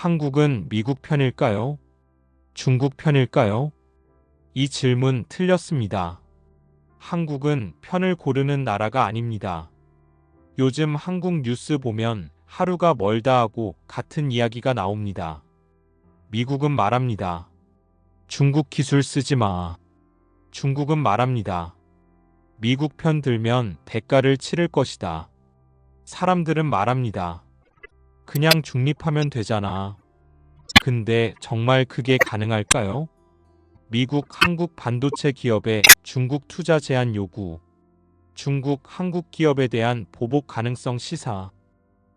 한국은 미국 편일까요? 중국 편일까요? 이 질문 틀렸습니다. 한국은 편을 고르는 나라가 아닙니다. 요즘 한국 뉴스 보면 하루가 멀다 하고 같은 이야기가 나옵니다. 미국은 말합니다. 중국 기술 쓰지 마. 중국은 말합니다. 미국 편 들면 대가를 치를 것이다. 사람들은 말합니다. 그냥 중립하면 되잖아. 근데 정말 그게 가능할까요? 미국 한국 반도체 기업의 중국 투자 제한 요구, 중국 한국 기업에 대한 보복 가능성 시사,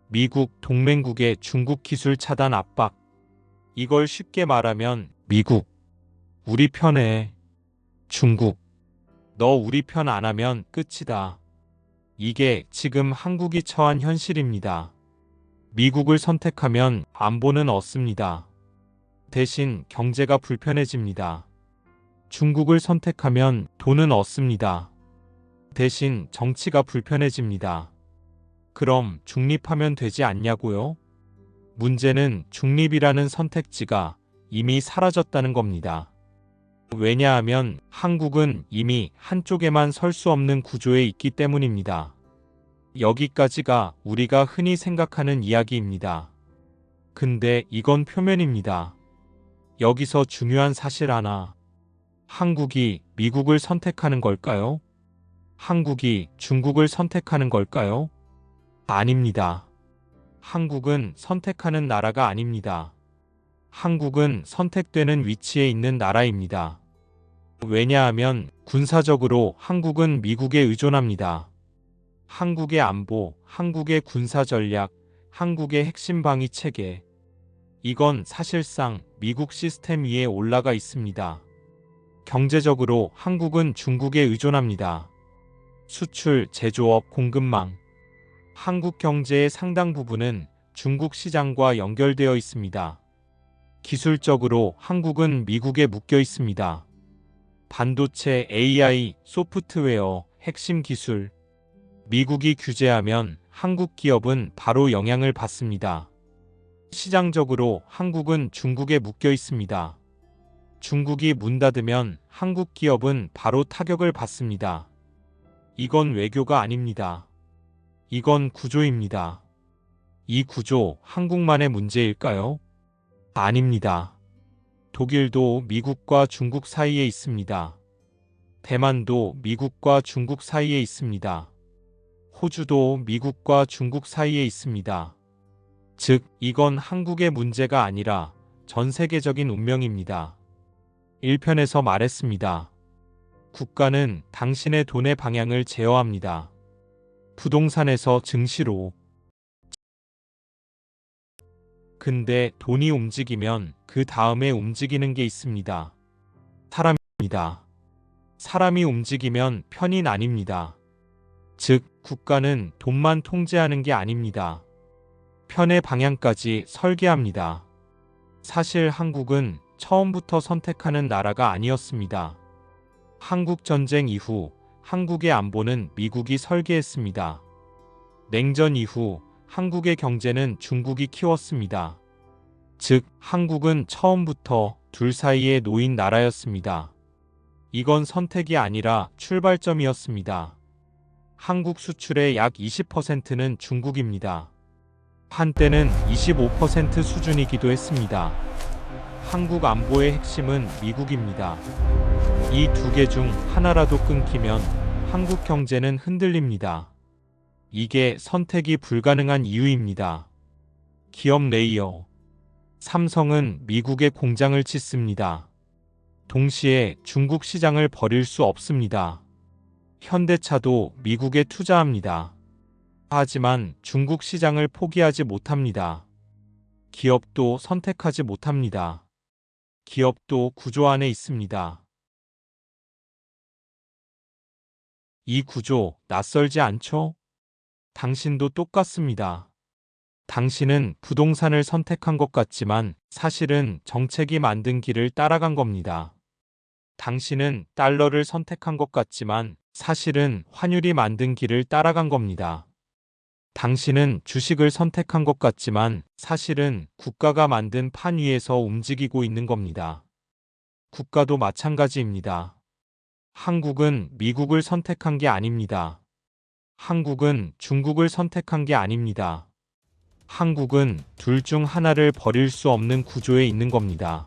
미국 동맹국의 중국 기술 차단 압박. 이걸 쉽게 말하면 미국, 우리 편에, 중국, 너 우리 편 안 하면 끝이다. 이게 지금 한국이 처한 현실입니다. 미국을 선택하면 안보는 얻습니다. 대신 경제가 불편해집니다. 중국을 선택하면 돈은 얻습니다. 대신 정치가 불편해집니다. 그럼 중립하면 되지 않냐고요? 문제는 중립이라는 선택지가 이미 사라졌다는 겁니다. 왜냐하면 한국은 이미 한쪽에만 설 수 없는 구조에 있기 때문입니다. 여기까지가 우리가 흔히 생각하는 이야기입니다. 근데 이건 표면입니다. 여기서 중요한 사실 하나. 한국이 미국을 선택하는 걸까요? 한국이 중국을 선택하는 걸까요? 아닙니다. 한국은 선택하는 나라가 아닙니다. 한국은 선택되는 위치에 있는 나라입니다. 왜냐하면 군사적으로 한국은 미국에 의존합니다. 한국의 안보, 한국의 군사 전략, 한국의 핵심 방위 체계. 이건 사실상 미국 시스템 위에 올라가 있습니다. 경제적으로 한국은 중국에 의존합니다. 수출, 제조업, 공급망. 한국 경제의 상당 부분은 중국 시장과 연결되어 있습니다. 기술적으로 한국은 미국에 묶여 있습니다. 반도체, AI, 소프트웨어, 핵심 기술. 미국이 규제하면 한국 기업은 바로 영향을 받습니다. 시장적으로 한국은 중국에 묶여 있습니다. 중국이 문 닫으면 한국 기업은 바로 타격을 받습니다. 이건 외교가 아닙니다. 이건 구조입니다. 이 구조 한국만의 문제일까요? 아닙니다. 독일도 미국과 중국 사이에 있습니다. 대만도 미국과 중국 사이에 있습니다. 호주도 미국과 중국 사이에 있습니다. 즉, 이건 한국의 문제가 아니라 전 세계적인 운명입니다. 1편에서 말했습니다. 국가는 당신의 돈의 방향을 제어합니다. 부동산에서 증시로. 근데 돈이 움직이면 그 다음에 움직이는 게 있습니다. 사람입니다. 사람이 움직이면 편이 나뉩니다. 즉, 국가는 돈만 통제하는 게 아닙니다. 편의 방향까지 설계합니다. 사실 한국은 처음부터 선택하는 나라가 아니었습니다. 한국전쟁 이후 한국의 안보는 미국이 설계했습니다. 냉전 이후 한국의 경제는 중국이 키웠습니다. 즉, 한국은 처음부터 둘 사이에 놓인 나라였습니다. 이건 선택이 아니라 출발점이었습니다. 한국 수출의 약 20%는 중국입니다. 한때는 25% 수준이기도 했습니다. 한국 안보의 핵심은 미국입니다. 이 두 개 중 하나라도 끊기면 한국 경제는 흔들립니다. 이게 선택이 불가능한 이유입니다. 기업 레이어. 삼성은 미국에 공장을 짓습니다. 동시에 중국 시장을 버릴 수 없습니다. 현대차도 미국에 투자합니다. 하지만 중국 시장을 포기하지 못합니다. 기업도 선택하지 못합니다. 기업도 구조 안에 있습니다. 이 구조 낯설지 않죠? 당신도 똑같습니다. 당신은 부동산을 선택한 것 같지만 사실은 정책이 만든 길을 따라간 겁니다. 당신은 달러를 선택한 것 같지만 사실은 환율이 만든 길을 따라간 겁니다. 당신은 주식을 선택한 것 같지만 사실은 국가가 만든 판 위에서 움직이고 있는 겁니다. 국가도 마찬가지입니다. 한국은 미국을 선택한 게 아닙니다. 한국은 중국을 선택한 게 아닙니다. 한국은 둘 중 하나를 버릴 수 없는 구조에 있는 겁니다.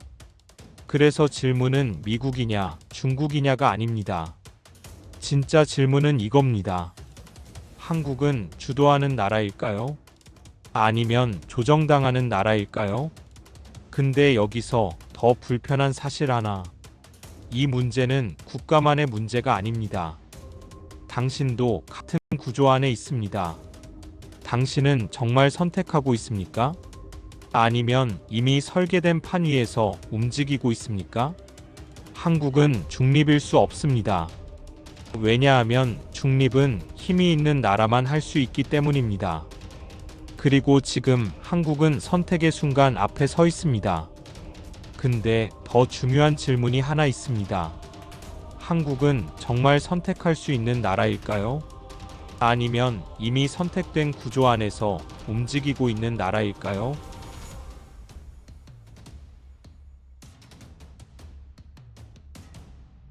그래서 질문은 미국이냐, 중국이냐가 아닙니다. 진짜 질문은 이겁니다. 한국은 주도하는 나라일까요? 아니면 조정당하는 나라일까요? 근데 여기서 더 불편한 사실 하나. 이 문제는 국가만의 문제가 아닙니다. 당신도 같은 구조 안에 있습니다. 당신은 정말 선택하고 있습니까? 아니면 이미 설계된 판 위에서 움직이고 있습니까? 한국은 중립일 수 없습니다. 왜냐하면 중립은 힘이 있는 나라만 할 수 있기 때문입니다. 그리고 지금 한국은 선택의 순간 앞에 서 있습니다. 근데 더 중요한 질문이 하나 있습니다. 한국은 정말 선택할 수 있는 나라일까요? 아니면 이미 선택된 구조 안에서 움직이고 있는 나라일까요?